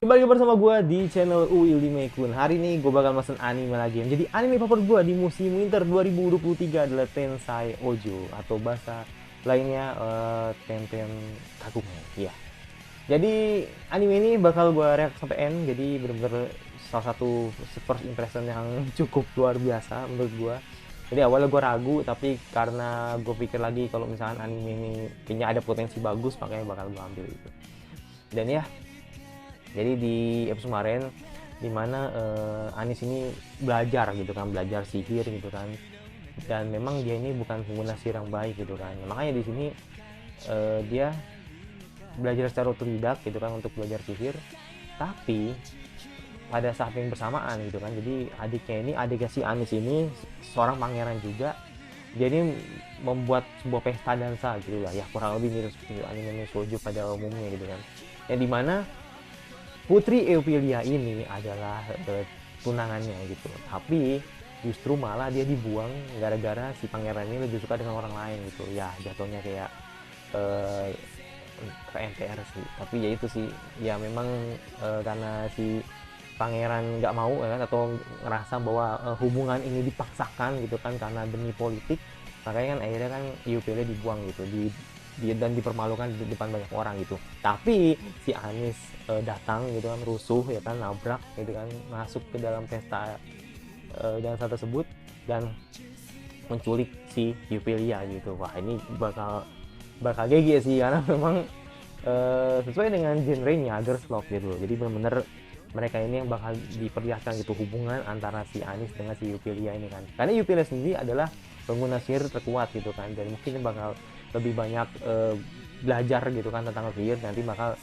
Kembali bersama gue di channel Uili Kun. Hari ini gue bakal mesen anime lagi. Jadi anime favorit gue di musim winter 2023 adalah Tensai Ojo atau bahasa lainnya Tenten Kakumen. Ya. Jadi anime ini bakal gue react sampai end. Jadi bener-bener salah satu first impression yang cukup luar biasa menurut gue. Jadi awalnya gue ragu, tapi karena gue pikir lagi kalau misalkan anime ini kayaknya ada potensi bagus, makanya bakal gue ambil itu. Dan ya, jadi di episode kemarin dimana Anis ini belajar gitu kan, belajar sihir gitu kan, dan memang dia ini bukan pengguna sihir yang baik gitu kan. Makanya di sini dia belajar secara otodidak gitu kan untuk belajar sihir, tapi pada saat yang bersamaan gitu kan, jadi adiknya ini, adiknya si Anis ini seorang pangeran juga, dia ini membuat sebuah pesta dansa gitu lah ya, kurang lebih mirip seperti anime shoujo pada umumnya gitu kan, yang dimana Putri Eupilia ini adalah tunangannya gitu. Tapi justru malah dia dibuang gara-gara si pangeran ini lebih suka dengan orang lain gitu. Ya jatuhnya kayak eh, ke NTR sih. Tapi ya itu sih, ya memang karena si pangeran nggak mau ya kan, atau ngerasa bahwa hubungan ini dipaksakan gitu kan karena demi politik, makanya kan akhirnya kan Eupilia dibuang gitu, dan dipermalukan di depan banyak orang gitu. Tapi si Anis datang gitu kan, rusuh ya kan, nabrak gitu kan, masuk ke dalam pesta dansa tersebut dan menculik si Eupilia gitu. Wah, ini bakal bakal GG sih, karena memang sesuai dengan genrenya girls love gitu. Jadi benar-benar mereka ini yang bakal diperlihatkan gitu, hubungan antara si Anis dengan si Eupilia ini kan. Karena Eupilia sendiri adalah pengguna sihir terkuat gitu kan, dan mungkin bakal lebih banyak belajar gitu kan tentang sihir. Nanti bakal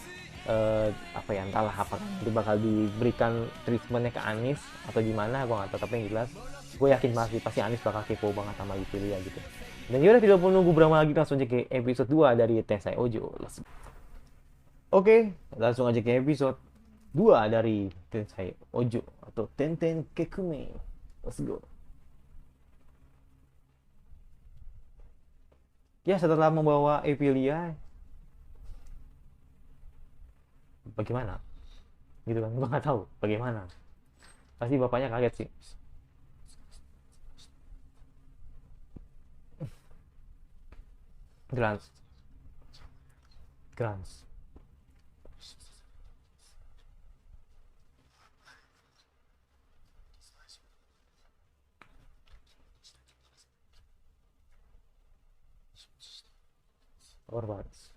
apa ya, entahlah apa nanti bakal diberikan treatmentnya ke Anis atau gimana, gue nggak tahu. Tapi yang jelas gue yakin pasti Anis bakal kepo banget sama Eupilia gitu. Dan yaudah, tidak perlu nunggu berapa lagi, langsung aja ke episode 2 dari Tensai Ojo. Oke, langsung aja ke episode 2 dari Tensai Ojo atau Tenten Kekume. Let's go. Ya, setelah membawa Epilia, bagaimana? Gitu kan, gue nggak tahu bagaimana. Pasti bapaknya kaget sih. Grants, Grants. Orvans.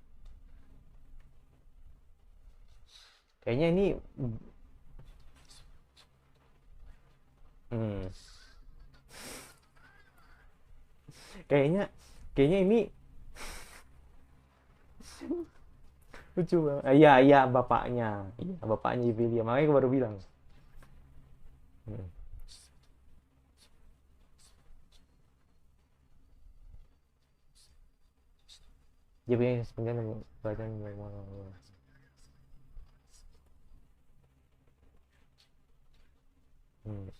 Kayaknya ini, hmm, kayaknya kayaknya ini lucu banget. Iya, iya, bapaknya. Iya, bapaknya Epilia. Makanya gue baru bilang. Hmm. Dia punya sebenarnya badan memang. Hmm.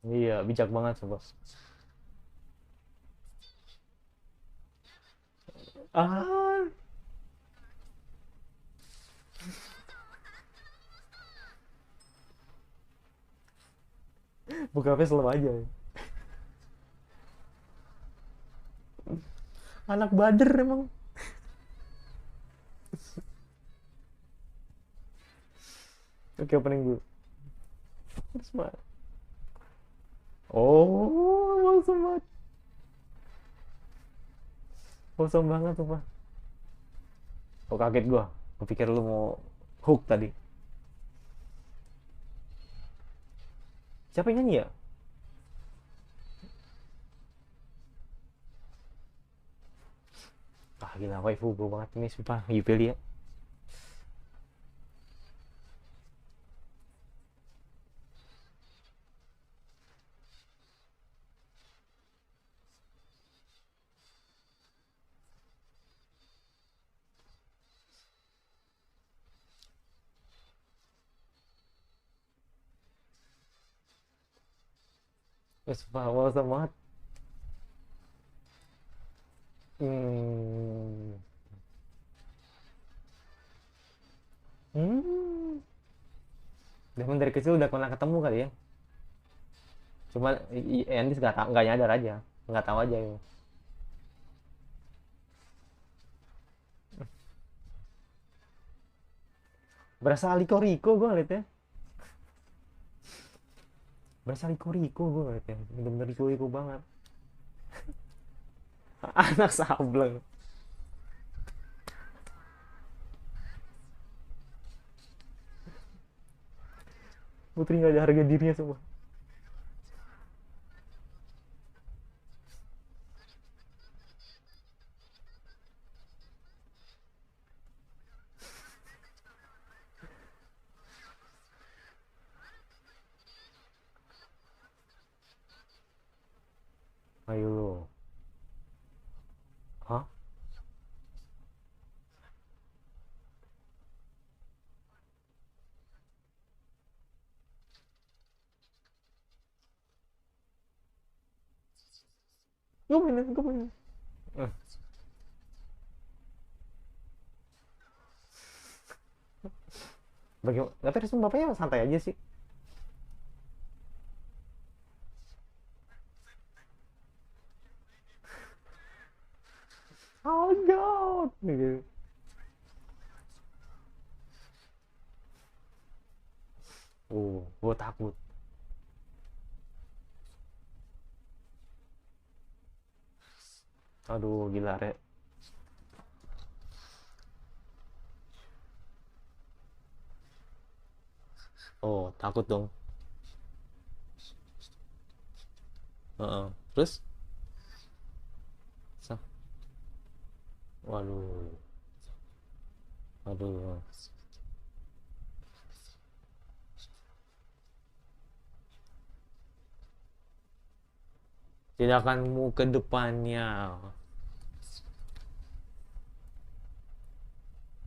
Iya, bijak banget sobat. Ah, buka face selalu aja. Anak bader emang. Oke, opening dulu. Terus mah. Oh, awesome banget. Awesome banget tuh, Pak. Oh, kaget gua. Gua pikir lu mau hook tadi. Siapa yang nyanyi ya? Ah, gila, waifu gue banget ini sumpah, Yupelia. Ya sumpah, awesome banget. Hmm. Hmm. Devon dari kecil udah pernah ketemu kali ya. Cuma Andis nggak nyadar aja, nggak tahu aja ya. Berasa Aliko Riko gue ngeliat ya. Berasa Aliko Riko gue ngeliat ya. Bener-bener Riko Riko banget. Anak sableng. Putri nggak ada harga dirinya semua. Ayo lo. Hah? Gue main, gue main. Eh, bagaimana? Tapi respon bapaknya santai aja sih. Oh god. Gitu. Gue takut. Aduh, gila, Re. Oh, takut dong. Heeh. Terus? Sa- Waduh. Waduh. Tindakanmu ke depannya.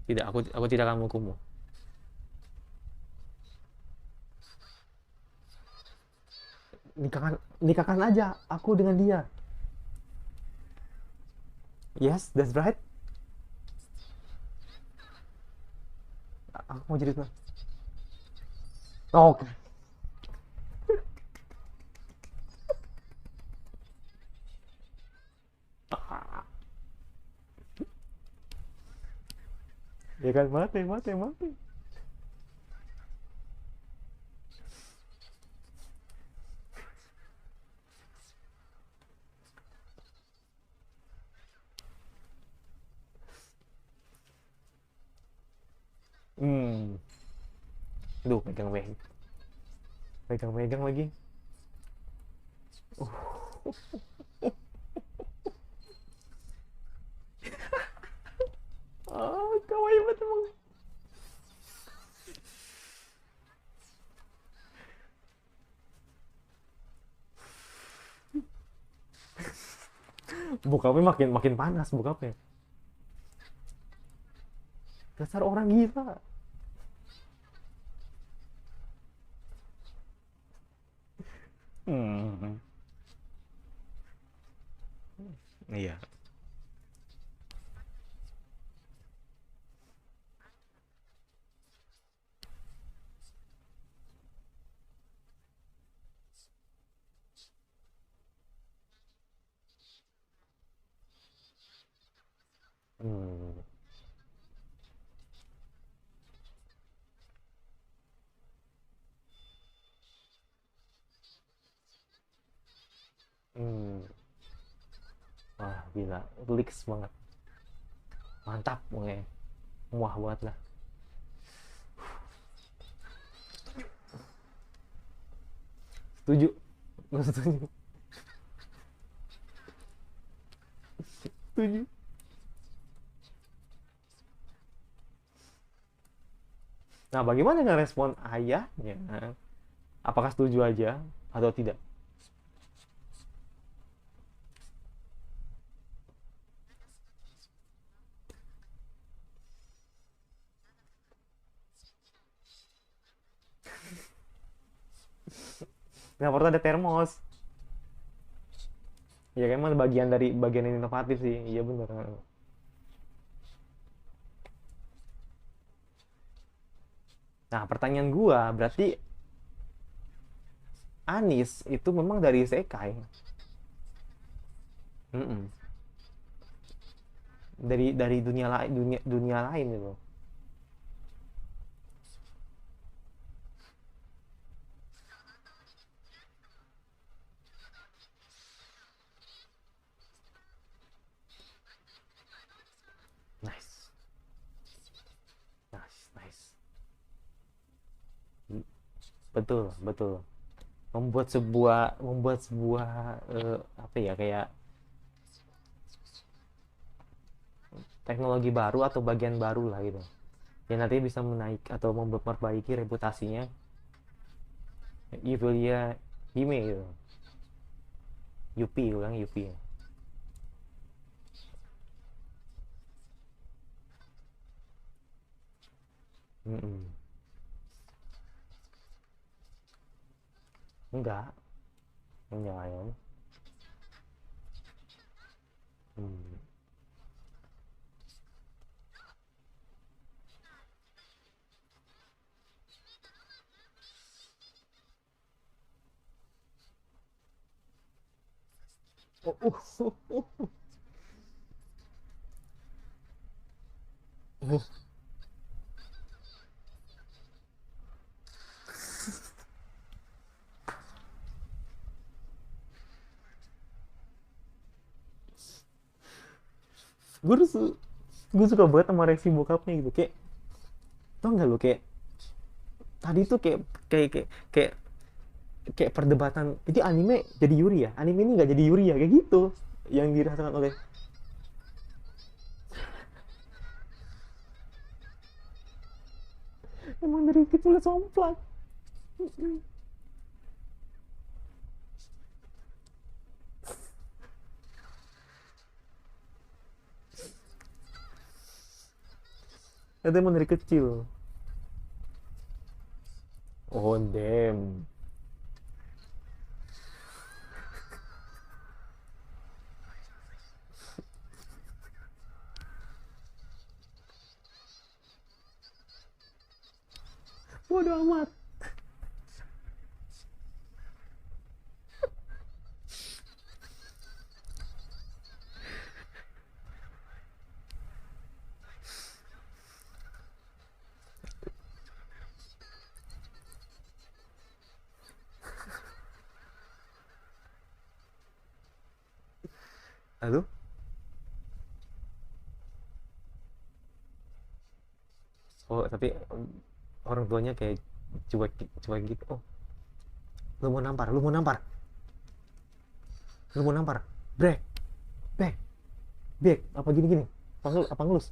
Tidak, aku tidak akan menghukummu. Nikahkan aja aku dengan dia. Yes, that's right. Aku mau jadi tunang. Oh, oke. Ya kan, mati, mati, mati. Hmm. Duh, megang-megang. Megang-megang lagi. Ah, kawaii banget emang. Bokapnya makin makin panas bokapnya. Dasar orang gila. Hmm. Iya. Hmm. Hmm. Wah, gila. Leaks banget. Mantap, pokoknya. Muah banget lah. Setuju. Gue setuju. Setuju. Nah, bagaimana dengan respon ayahnya? Apakah setuju aja atau tidak? Nah, perlu ada termos. Ya kan emang bagian dari bagian yang inovatif sih. Iya bener. Nah, pertanyaan gua berarti Anis itu memang dari Sekai. Mm-mm. Dari dunia lain, dunia lain itu. Nice. Nice, nice. Betul, betul. Membuat sebuah apa ya, kayak teknologi baru atau bagian baru lah gitu. Yang nanti bisa menaik atau memperbaiki reputasinya Evelia Hime gitu. Yupi ulang Yupi. Mm-mm. Enggak, enggak ya. Hmm. Oh, gue tuh gue suka banget sama reaksi bokapnya gitu, kayak tau nggak lo, kayak tadi tuh kayak kayak kayak, kayak perdebatan itu anime jadi Yuri ya, anime ini nggak jadi Yuri ya, kayak gitu yang dirasakan oleh emang dari kecil somplak. Itu emang dari kecil. Oh damn. Bodoh amat. Lalu, oh tapi orang tuanya kayak cuek cuek gitu. Oh, lu mau nampar, break, back, back, apa gini gini, apa ngelus.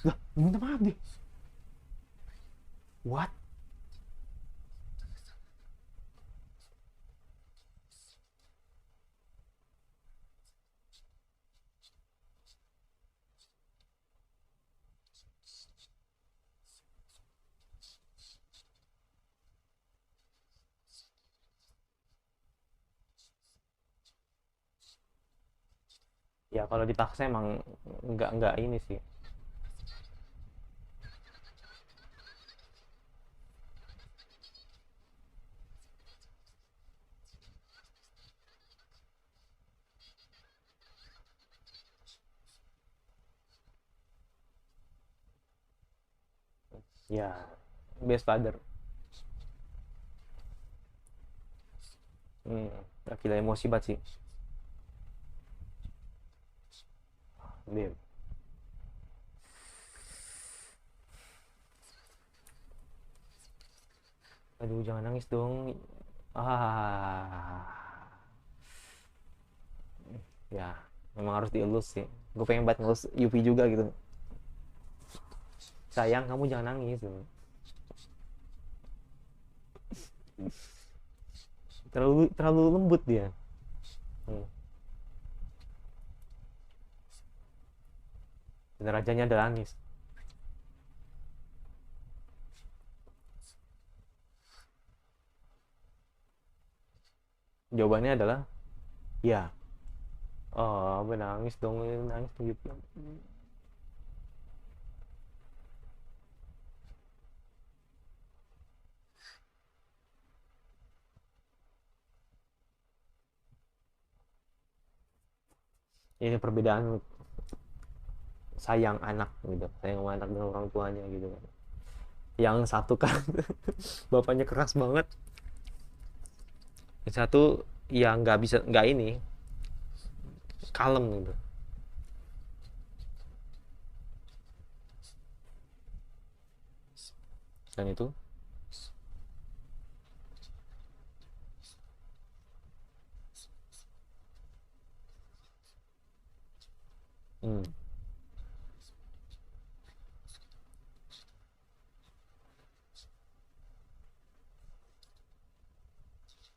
Lah, minta maaf deh. What? Ya kalau dipaksa emang nggak ini sih. Ya, best father. Hmm, gila emosi banget sih. Dia, aduh jangan nangis dong. Ah, Ya memang harus dielus sih. Gue pengen banget ngelus Yupi juga gitu. Sayang kamu jangan nangis gitu. Terlalu terlalu lembut dia. Hmm. Dan rajanya ada nangis. Jawabannya adalah ya. Oh, menangis dong, nangis gitu. Ini perbedaan sayang anak gitu, sayang sama anak dengan orang tuanya gitu kan. Yang satu kan bapaknya keras banget, yang satu ya nggak bisa, nggak ini, kalem gitu. Dan itu hmm,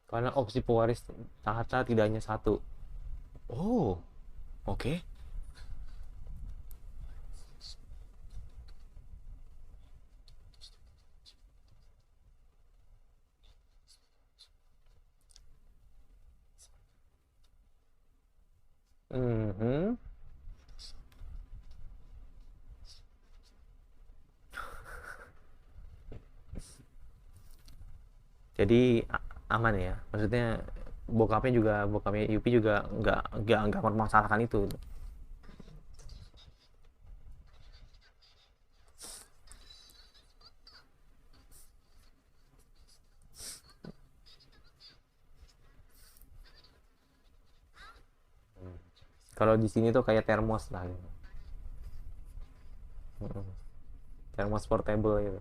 karena opsi pewaris tahta tidak hanya satu. Oh, oke. Okay. Mhm. Jadi aman ya, maksudnya bokapnya Yupi juga nggak mempermasalahkan itu. Kalau di sini tuh kayak termos lah gitu. Termos portable gitu.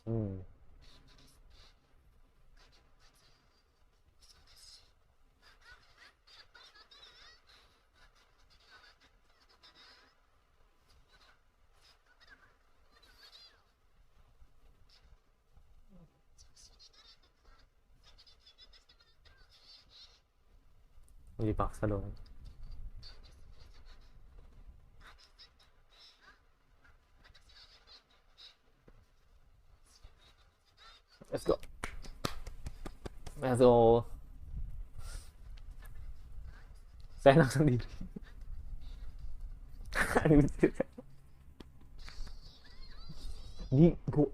Hmm. Dipaksa dong. Let's go. Let's go. Saya enak sendiri. di go,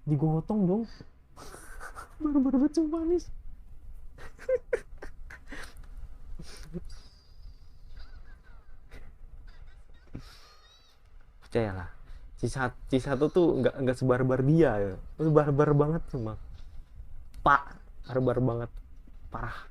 digotong dong. Baru-baru manis. Percayalah. C1 tuh nggak sebarbar dia ya. Itu barbar banget cuma. Pak, barbar banget. Parah.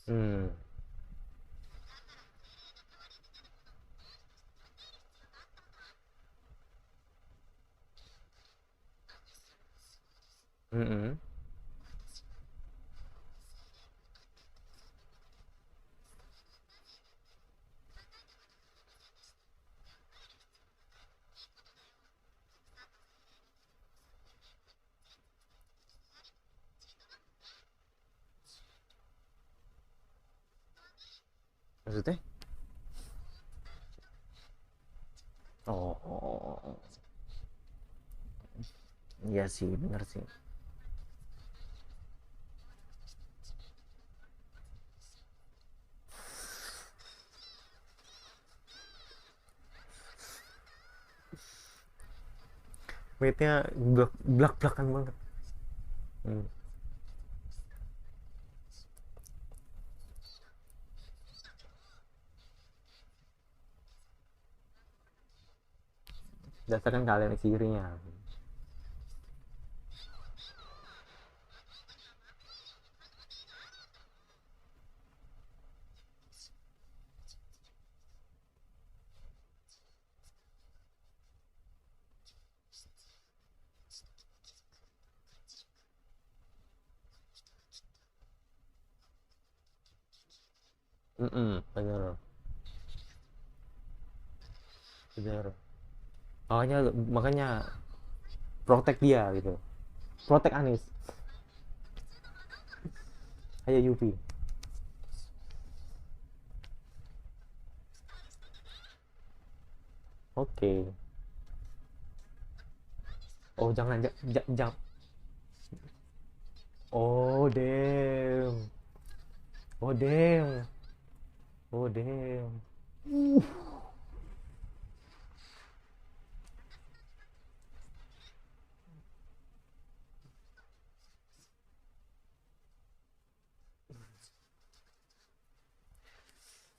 Hmm. Mm-mm. Maksudnya? Oh, oh, oh. Iya sih, bener sih. Weightnya belak-belakan banget. Hmm. Dasarkan kalian isi dirinya. Bener, bener. Makanya protect dia gitu. Protect Anis. Ayo Yupi. Oke. Oh jangan, jangan. Oh damn. Oh damn. Oh damn.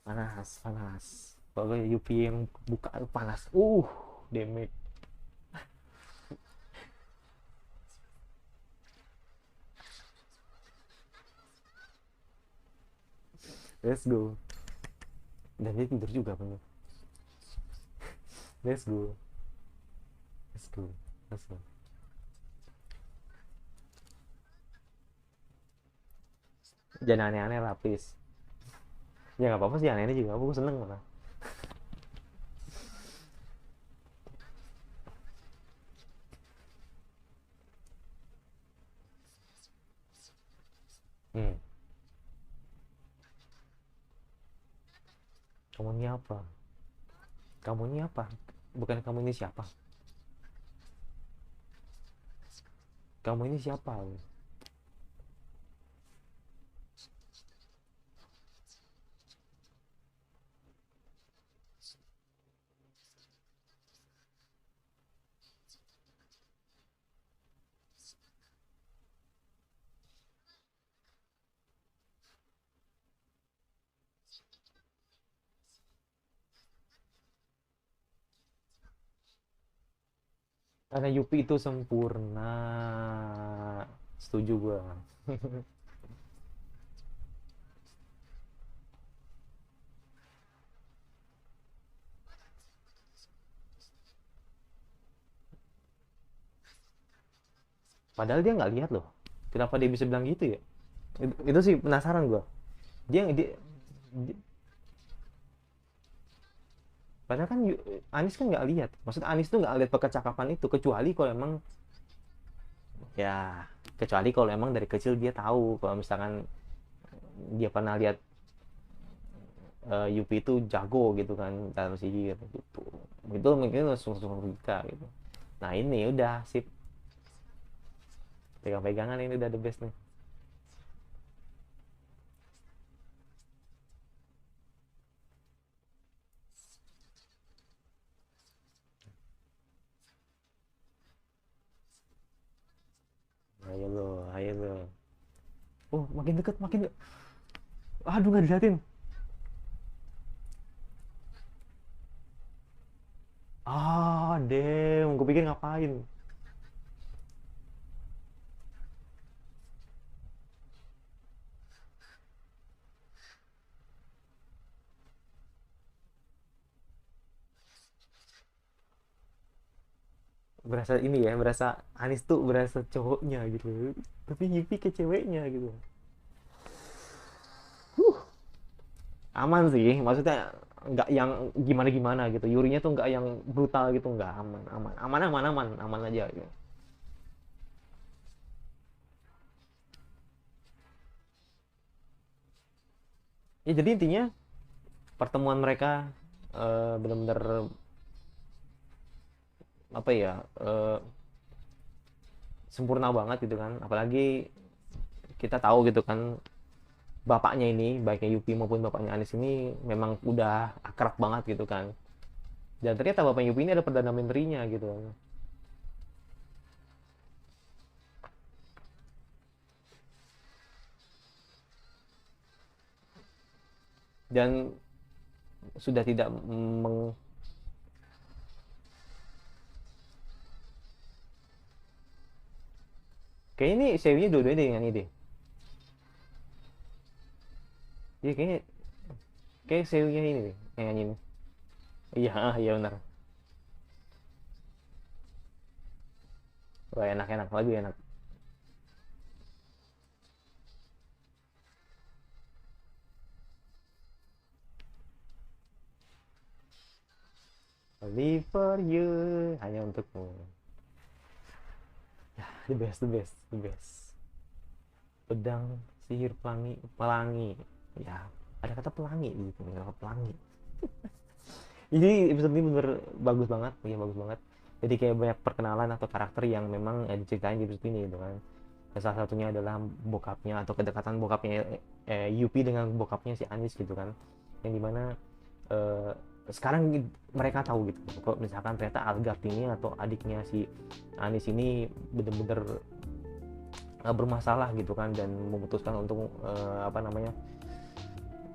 Panas, panas. Kalau Yupi yang buka panas. Damage. Let's go. Dan dia tidur juga bener. Let's go. Let's go. Let's go. Jangan aneh-aneh lah, please. Ya nggak apa-apa sih, aneh-aneh juga. Aku seneng malah. Hmm. Kamu ini apa? Kamu ini apa? Bukan kamu ini siapa? Kamu ini siapa? Karena Yupi itu sempurna. Setuju gua. Padahal dia nggak lihat loh. Kenapa dia bisa bilang gitu ya? Itu sih penasaran gua. Dia padahal kan Anis kan nggak lihat. Maksud Anis tuh nggak lihat percakapan itu, kecuali kalau emang ya kecuali kalau emang dari kecil dia tahu kalau misalkan dia pernah lihat Yupi itu jago gitu kan dalam sihir gitu. Itu mungkin langsung logika gitu. Nah ini udah sip, pegang-pegangan ini udah the best nih. Ayo lo, ayo lo. Oh makin deket, makin deket. Aduh nggak diliatin. Damn, gue pikir ngapain. Berasa ini ya, berasa Anis tuh berasa cowoknya gitu, tapi Yupi ke ceweknya gitu. Aman sih, maksudnya nggak yang gimana gimana gitu. Yurinya tuh nggak yang brutal gitu, nggak. Aman aman aman aman aman aman aja gitu. Ya jadi intinya pertemuan mereka benar-benar apa ya, sempurna banget gitu kan. Apalagi kita tahu gitu kan, bapaknya ini baiknya Yupi maupun bapaknya Anis ini memang udah akrab banget gitu kan. Dan ternyata Bapak Yupi ini ada perdana menterinya gitu. Dan sudah tidak kayaknya ini sewinya dua-duanya deh yang ini deh. Iya kayaknya kayak sewinya ini deh yang nyanyi ini. Iya, iya benar. Wah, enak-enak lagu enak. Live for you, hanya untukmu. Ya, the best, the best, the best. Pedang sihir pelangi. Ya, ada kata pelangi di situ, kata pelangi. Jadi episode ini bener bagus banget, ya bagus banget. Jadi kayak banyak perkenalan atau karakter yang memang diceritain di episode ini gitu kan. Dan salah satunya adalah bokapnya atau kedekatan bokapnya Yupi dengan bokapnya si Anis gitu kan. Yang dimana eh, sekarang mereka tahu gitu. Kalau misalkan ternyata Algard ini atau adiknya si Anis ini bener-bener bermasalah gitu kan, dan memutuskan untuk apa namanya,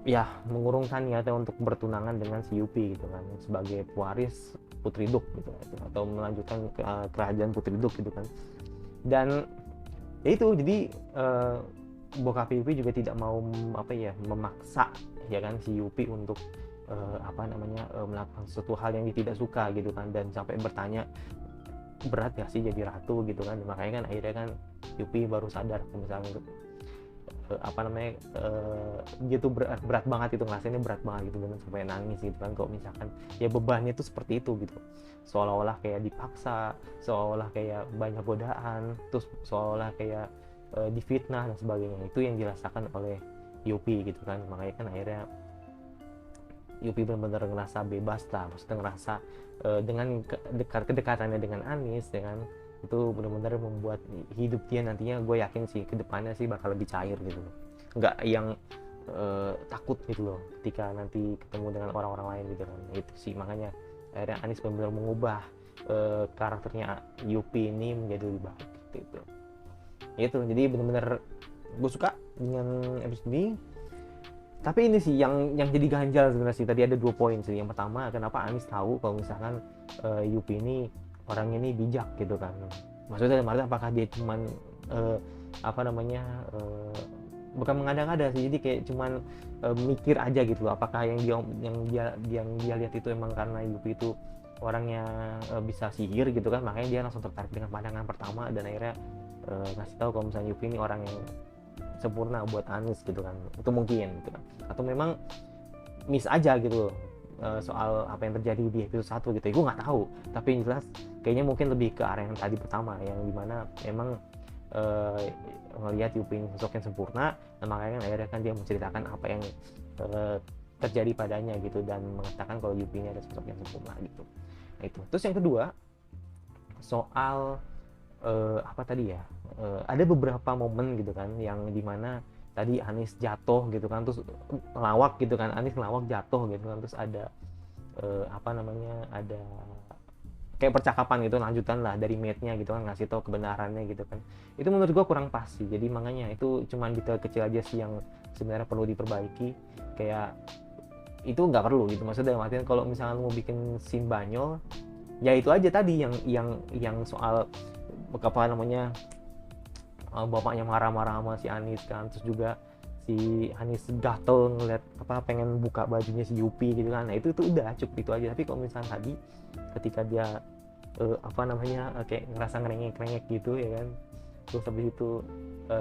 ya mengurungkan niatnya untuk bertunangan dengan si Yupi gitu kan sebagai pewaris Putri Duk gitu atau melanjutkan ke kerajaan Putri Duk gitu kan. Dan ya itu jadi bokap Yupi juga tidak mau apa ya memaksa ya kan si Yupi untuk apa namanya melakukan sesuatu hal yang dia tidak suka gitu kan, dan sampai bertanya berat gak sih jadi ratu gitu kan. Makanya kan akhirnya kan Yupi baru sadar misalnya apa namanya dia tuh berat banget itu, ngerasainnya berat banget gitu dan sampai nangis gitu kan. Kalau misalkan ya bebannya tuh seperti itu gitu, seolah-olah kayak dipaksa, seolah-olah kayak banyak godaan, terus seolah-olah kayak difitnah dan sebagainya. Itu yang dirasakan oleh Yupi gitu kan. Makanya kan akhirnya Yupi benar-benar ngerasa bebas lah, maksudnya ngerasa dengan kedekatannya dengan Anis dengan itu benar-benar membuat hidup dia nantinya, gue yakin sih kedepannya sih bakal lebih cair gitu loh, nggak yang takut gitu loh ketika nanti ketemu dengan orang-orang lain gitu kan. Itu sih makanya akhirnya Anis benar-benar mengubah karakternya Yupi ini menjadi lebih baik gitu. Itu jadi benar-benar gue suka dengan episode ini. Tapi ini sih yang jadi ganjal sebenarnya sih, tadi ada 2 poin sih. Yang pertama, kenapa Anis tahu kalau misalkan Yupi ini orangnya ini bijak gitu kan. Maksudnya dalam arti apakah dia cuman apa namanya bukan mengada-ngada sih, jadi kayak cuman mikir aja gitu loh. Apakah yang dia lihat itu emang karena Yupi itu orangnya bisa sihir gitu kan, makanya dia langsung tertarik dengan pandangan pertama dan akhirnya ngasih tahu kalau misalnya Yupi ini orang yang sempurna buat Anis gitu kan. Itu mungkin gitu kan, atau memang miss aja gitu loh soal apa yang terjadi di episode 1 gitu ya, gue nggak tahu. Tapi yang jelas kayaknya mungkin lebih ke arah yang tadi pertama, yang dimana memang ngelihat Yupi ini sosok yang sempurna, dan makanya akhirnya kan dia menceritakan apa yang terjadi padanya gitu, dan mengatakan kalau Yupi ini ada sosok yang sempurna gitu. Nah itu. Terus yang kedua soal apa tadi ya, ada beberapa momen gitu kan yang dimana tadi Anis jatuh gitu kan, terus ngelawak gitu kan, Anis ngelawak jatuh gitu kan, terus ada apa namanya, ada kayak percakapan gitu, lanjutan lah dari mate-nya gitu kan, ngasih tahu kebenarannya gitu kan. Itu menurut gua kurang pas sih. Jadi makanya itu cuman detail kecil aja sih yang sebenarnya perlu diperbaiki. Kayak itu nggak perlu gitu, maksudnya dalam artian kalau misalnya mau bikin scene banyol ya itu aja tadi yang soal apa namanya bapaknya marah-marah sama si Anis kan, terus juga si Anis gatel ngeliat apa pengen buka bajunya si Yupi gitu kan. Nah itu udah cukup itu aja. Tapi kalau misalnya tadi ketika dia apa namanya kayak ngerasa ngerengek gitu ya kan, terus habis itu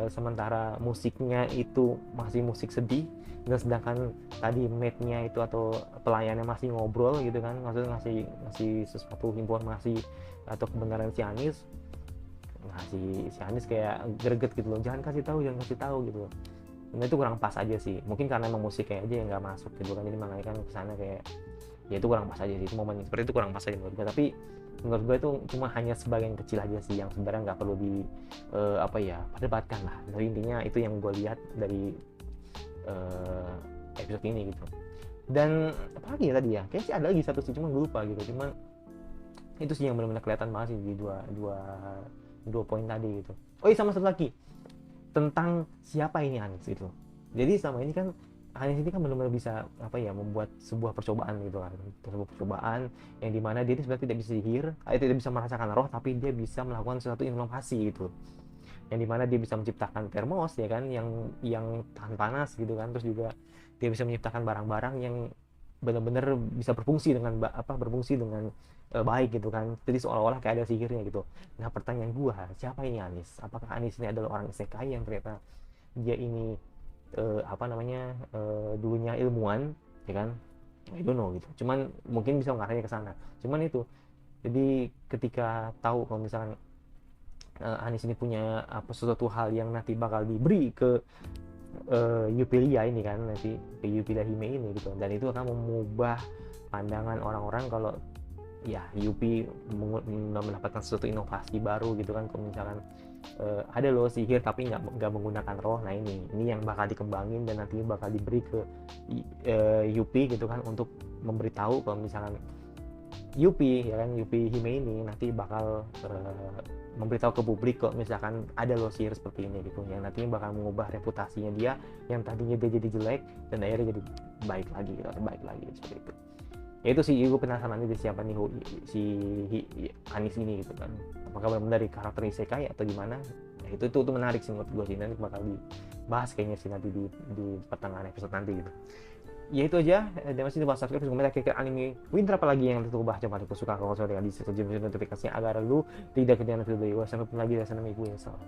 sementara musiknya itu masih musik sedih, dan sedangkan tadi mate-nya itu atau pelayannya masih ngobrol gitu kan, maksudnya ngasih sesuatu informasi atau kebenaran si Anis. Nah si Anis kayak greget gitu loh, jangan kasih tahu gitu loh. Nah itu kurang pas aja sih, mungkin karena emang musiknya aja yang nggak masuk gitu kan, jadi makanya kan kesana kayak ya itu kurang pas aja sih, momen seperti itu kurang pas aja menurut gue. Tapi menurut gue itu cuma hanya sebagian kecil aja sih yang sebenarnya nggak perlu di apa ya perdebatkan lah. Tapi intinya itu yang gue lihat dari episode ini gitu. Dan apalagi ya tadi ya, kayaknya sih ada lagi satu sih, cuma gue lupa gitu. Cuman itu sih yang benar-benar kelihatan banget sih di dua poin tadi gitu. Oh iya, sama satu lagi tentang siapa ini Anies gitu. Jadi selama ini kan Anies ini kan benar-benar bisa apa ya, membuat sebuah percobaan gitu kan, sebuah percobaan yang dimana dia ini sebenarnya tidak bisa sihir, tidak bisa merasakan roh, tapi dia bisa melakukan sesuatu inovasi gitu, yang dimana dia bisa menciptakan termos ya kan, yang tahan panas gitu kan, terus juga dia bisa menciptakan barang-barang yang benar-benar bisa berfungsi dengan berfungsi dengan baik gitu kan, jadi seolah-olah kayak ada sihirnya gitu. Nah pertanyaan gua, siapa ini Anies? Apakah Anies ini adalah orang isekai yang ternyata dia ini dulunya ilmuwan ya kan, I don't know gitu, cuman mungkin bisa mengarahnya ke sana. Cuman itu, jadi ketika tahu kalau misalkan Anies ini punya sesuatu hal yang nanti bakal diberi ke Yupilia ini kan, nanti ke Yupilia Hime ini gitu, dan itu akan mengubah pandangan orang-orang kalau ya Yupi mendapatkan sesuatu inovasi baru gitu kan, kalau misalkan ada loh sihir tapi nggak menggunakan roh. Nah ini yang bakal dikembangin dan nantinya bakal diberi ke Yupi gitu kan, untuk memberitahu kalau misalkan Yupi ya kan, Yupi Hime ini nanti bakal memberitahu ke publik kok misalkan ada loh sihir seperti ini gitu, yang nantinya bakal mengubah reputasinya dia yang tadinya dia jadi jelek dan akhirnya jadi baik lagi gitu, baik lagi seperti itu. Ya itu sih, gue penasaran nanti siapa nih si Anies ini gitu kan, apakah benar-benar dari karakter isekai atau gimana. Ya, itu menarik sih menurut gue sih, nanti bakal dibahas kayaknya sih nanti di pertengahan episode nanti gitu. Ya itu aja, dan masih lupa subscribe, komen, like, anime winter apalagi yang untuk bahas. Coba aku suka kalau soal dengan di notifikasinya agar lu tidak ketinggalan video dari gue. Sampai jumpa lagi di channel gue. Salam.